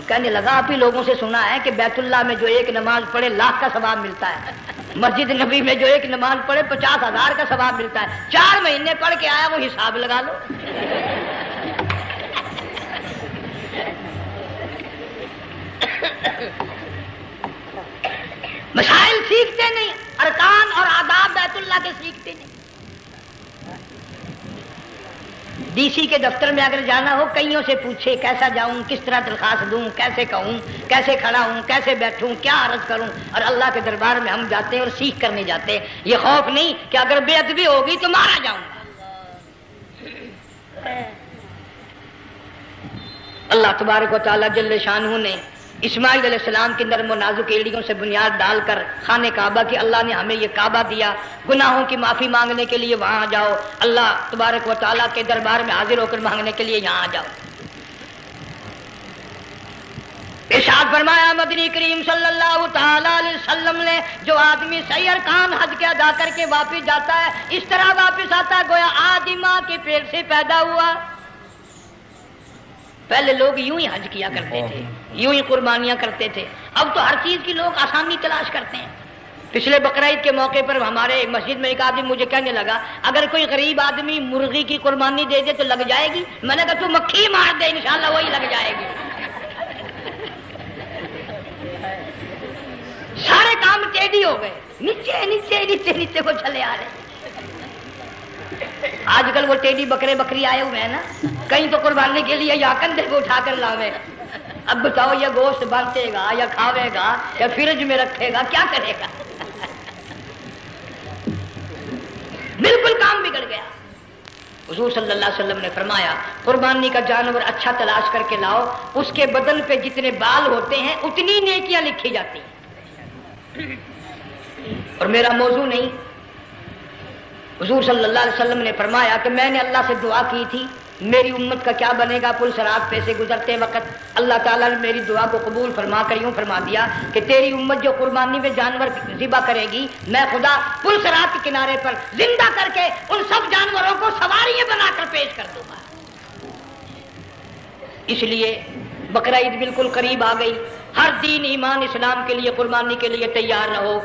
کہنے لگا آپ ہی لوگوں سے سنا ہے کہ بیت اللہ میں جو ایک نماز پڑھے 1,00,000 کا ثواب ملتا ہے، مسجد نبی میں جو ایک نماز پڑھے 50,000 کا ثواب ملتا ہے، 4 مہینے پڑھ کے آیا، وہ حساب لگا لو۔ مسائل سیکھتے نہیں، ارکان اور آداب بیت اللہ کے سیکھتے نہیں۔ ڈی سی کے دفتر میں اگر جانا ہو کئیوں سے پوچھے کیسا جاؤں، کس طرح درخواست دوں، کیسے کہوں، کیسے کھڑا ہوں، کیسے بیٹھوں، کیا عرض کروں، اور اللہ کے دربار میں ہم جاتے ہیں اور سیکھ کرنے جاتے ہیں، یہ خوف نہیں کہ اگر بے ادبی ہوگی تو مارا جاؤں گا۔ اللہ تبارک و تعالیٰ جل شانہ نے اسماعیل علیہ السلام کی نرم و نازک ایڑیوں سے بنیاد ڈال کر خانہ کعبہ کی، اللہ نے ہمیں یہ کعبہ دیا، گناہوں کی معافی مانگنے کے لیے وہاں جاؤ، اللہ تبارک و تعالیٰ کے دربار میں حاضر ہو کر مانگنے کے لیے یہاں جاؤ۔ ارشاد فرمایا مدنی کریم صلی اللہ تعالی علیہ وسلم نے، جو آدمی صحیح ارکان حج کے ادا کر کے واپس جاتا ہے اس طرح واپس آتا ہے گویا آدھی ماں کے پیٹ سے پیدا ہوا۔ پہلے لوگ یوں ہی حج کیا کرتے تھے، یوں ہی قربانیاں کرتے تھے، اب تو ہر چیز کی لوگ آسانی تلاش کرتے ہیں۔ پچھلے بقرعید کے موقع پر ہمارے مسجد میں ایک آدمی مجھے کہنے لگا اگر کوئی غریب آدمی مرغی کی قربانی دے دے تو لگ جائے گی؟ میں نے کہا تو مکھی مار دے انشاءاللہ وہی لگ جائے گی۔ سارے کام ٹیڑھی ہو گئے، نیچے نیچے نیچے نیچے کو چلے آ رہے۔ آج کل وہ ٹیڑھی بکرے بکری آئے ہوئے ہیں نا، کہیں تو قربانی کے لیے یا کندھے کو اٹھا کر لاوے۔ اب بتاؤ یہ گوشت بانٹے گا یا کھاوے گا یا فریج میں رکھے گا، کیا کرے گا؟ بالکل کام بگڑ گیا۔ حضور صلی اللہ علیہ وسلم نے فرمایا قربانی کا جانور اچھا تلاش کر کے لاؤ، اس کے بدن پہ جتنے بال ہوتے ہیں اتنی نیکیاں لکھی جاتی ہیں۔ اور میرا موضوع نہیں، حضور صلی اللہ علیہ وسلم نے فرمایا کہ میں نے اللہ سے دعا کی تھی میری امت کا کیا بنے گا، پل صراط پہ سے گزرتے وقت اللہ تعالیٰ نے میری دعا کو قبول فرما کر یوں فرما دیا کہ تیری امت جو قربانی میں جانور ذبح کرے گی میں خدا پل صراط کے کنارے پر زندہ کر کے ان سب جانوروں کو سواریاں بنا کر پیش کر دوں گا۔ اس لیے بقرعید بالکل قریب آ گئی، ہر دین ایمان اسلام کے لیے قربانی کے لیے تیار رہو۔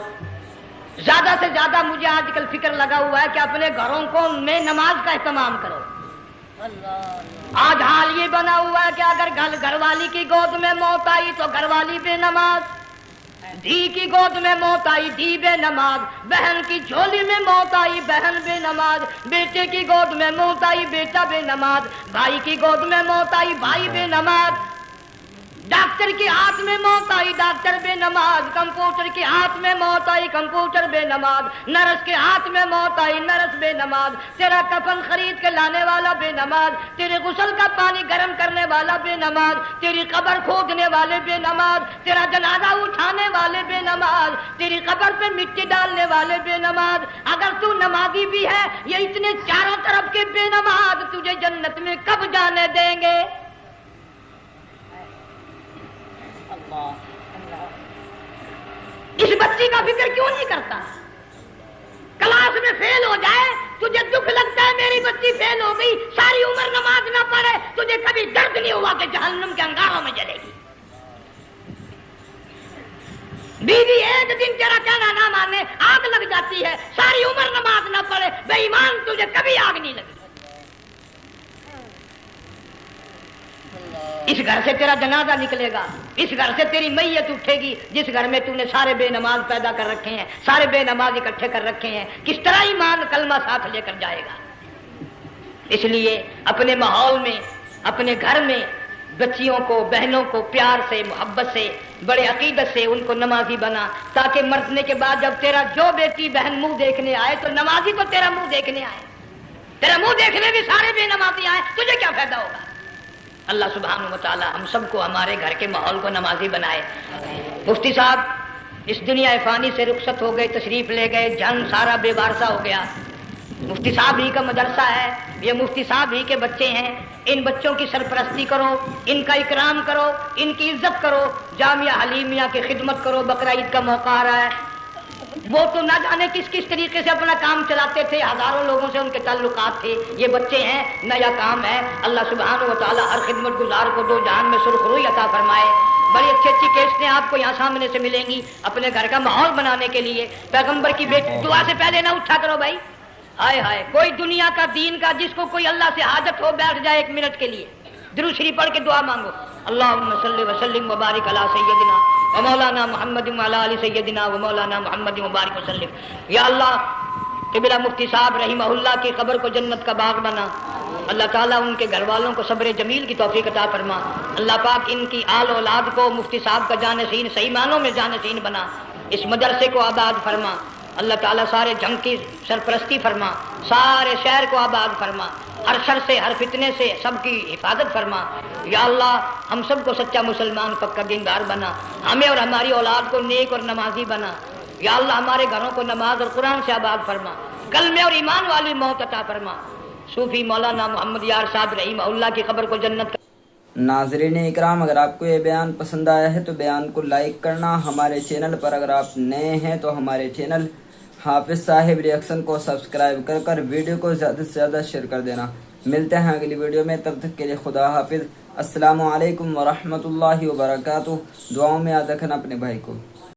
زیادہ سے زیادہ مجھے آج کل فکر لگا ہوا ہے کہ اپنے گھروں کو میں نماز کا اہتمام کرو۔ آج حال یہ بنا ہوا ہے کہ اگر گھر والی کی گود میں موت آئی تو گھر والی بے نماز، دھی کی گود میں موت آئی دھی بے نماز، بہن کی جھولی میں موت آئی بہن بے نماز، بیٹے کی گود میں موت آئی بیٹا بے نماز، بھائی کی گود میں موت آئی بھائی بے نماز، ڈاکٹر کے ہاتھ میں موت آئی ڈاکٹر بے نماز، کمپیوٹر کے ہاتھ میں موت آئی کمپیوٹر بے نماز، نرس کے ہاتھ میں موت آئی نرس بے نماز، تیرا کفن خرید کے لانے والا بے نماز، تیرے غسل کا پانی گرم کرنے والا بے نماز، تیری قبر کھودنے والے بے نماز، تیرا جنازہ اٹھانے والے بے نماز، تیری قبر پہ مٹی ڈالنے والے بے نماز۔ اگر تو نمازی بھی ہے یہ اتنے چاروں طرف کے بے نماز تجھے جنت میں کب جانے دیں گے؟ اس بچی کا فکر کیوں نہیں کرتا؟ کلاس میں فیل ہو جائے تجھے دکھ لگتا ہے میری بچی فیل ہو گئی، ساری عمر نماز نہ پڑھے تجھے کبھی درد نہیں ہوا کہ جہنم کے انگاروں میں جلے گی۔ بیوی ایک دن تیرا کہنا نہ مانے آگ لگ جاتی ہے، ساری عمر نماز نہ پڑھے بے ایمان تجھے کبھی آگ نہیں لگی۔ اس گھر سے تیرا جنازہ نکلے گا، اس گھر سے تیری میت اٹھے گی جس گھر میں تو نے سارے بے نماز پیدا کر رکھے ہیں، سارے بے نماز اکٹھے کر رکھے ہیں، کس طرح ایمان کلمہ ساتھ لے کر جائے گا؟ اس لیے اپنے ماحول میں اپنے گھر میں بچیوں کو بہنوں کو پیار سے محبت سے بڑے عقیدت سے ان کو نمازی بنا، تاکہ مرنے کے بعد جب تیرا جو بیٹی بہن منہ دیکھنے آئے تو نمازی تو تیرا منہ دیکھنے آئے، تیرا منہ دیکھنے بھی سارے بے نمازی آئے، تجھے کیا فائدہ ہوگا؟ اللہ سبحانہ و تعالی ہم سب کو ہمارے گھر کے ماحول کو نمازی بنائے۔ مفتی صاحب اس دنیا فانی سے رخصت ہو گئے، تشریف لے گئے، جان سارا بے وارثہ ہو گیا۔ مفتی صاحب ہی کا مدرسہ ہے، یہ مفتی صاحب ہی کے بچے ہیں، ان بچوں کی سرپرستی کرو، ان کا اکرام کرو، ان کی عزت کرو، جامعہ حلیمیہ کی خدمت کرو۔ بقرعید کا موقع آ رہا ہے، وہ تو نہ جانے کس کس طریقے سے اپنا کام چلاتے تھے، ہزاروں لوگوں سے ان کے تعلقات تھے، یہ بچے ہیں نیا کام ہے۔ اللہ سبحانہ و تعالی ہر خدمت گزار کو دو جہان میں سرخ روئی عطا فرمائے۔ بڑی اچھی اچھی کیسٹیں آپ کو یہاں سامنے سے ملیں گی اپنے گھر کا ماحول بنانے کے لیے۔ پیغمبر کی دعا سے پہلے نہ اٹھا کرو بھائی، ہائے ہائے کوئی دنیا کا دین کا جس کو کوئی اللہ سے حاجت ہو بیٹھ جائے ایک منٹ کے لیے درود شریف پڑھ کے دعا مانگو۔ اللہم صلی وسلم وبارک علی سیدنا و مولانا محمد وعلی آل سیدنا و مولانا محمد وبارک وسلم۔ یا اللہ قبلہ مفتی صاحب رحمہ اللہ کی قبر کو جنت کا باغ بنا. اللہ تعالیٰ ان کے گھر والوں کو صبر جمیل کی توفیق عطا فرما. اللہ پاک ان کی آل اولاد کو مفتی صاحب کا جانشین صحیح معنوں میں جانشین بنا. اس مدرسے کو آباد فرما. اللہ تعالیٰ سارے جنگ کی سرپرستی فرما. سارے شہر کو آباد فرما. ہر شر سے ہر فتنے سے سب کی حفاظت فرما. یا اللہ ہم سب کو سچا مسلمان پکا دیندار بنا. ہمیں اور ہماری اولاد کو نیک اور نمازی بنا. یا اللہ ہمارے گھروں کو نماز اور قرآن سے آباد فرما. کلمے اور ایمان والی موت عطا فرما. صوفی مولانا محمد یار صاحب رحمہ اللہ کی قبر کو جنت. ناظرین اکرام، اگر آپ کو یہ بیان پسند آیا ہے تو بیان کو لائک کرنا. ہمارے چینل پر اگر آپ نئے ہیں تو ہمارے چینل حافظ صاحب ریئیکشن کو سبسکرائب کر ویڈیو کو زیادہ سے زیادہ شیئر کر دینا. ملتے ہیں اگلی ویڈیو میں، تب تک کے لیے خدا حافظ. السلام علیکم ورحمۃ اللہ وبرکاتہ. دعاؤں میں یاد رکھنا اپنے بھائی کو.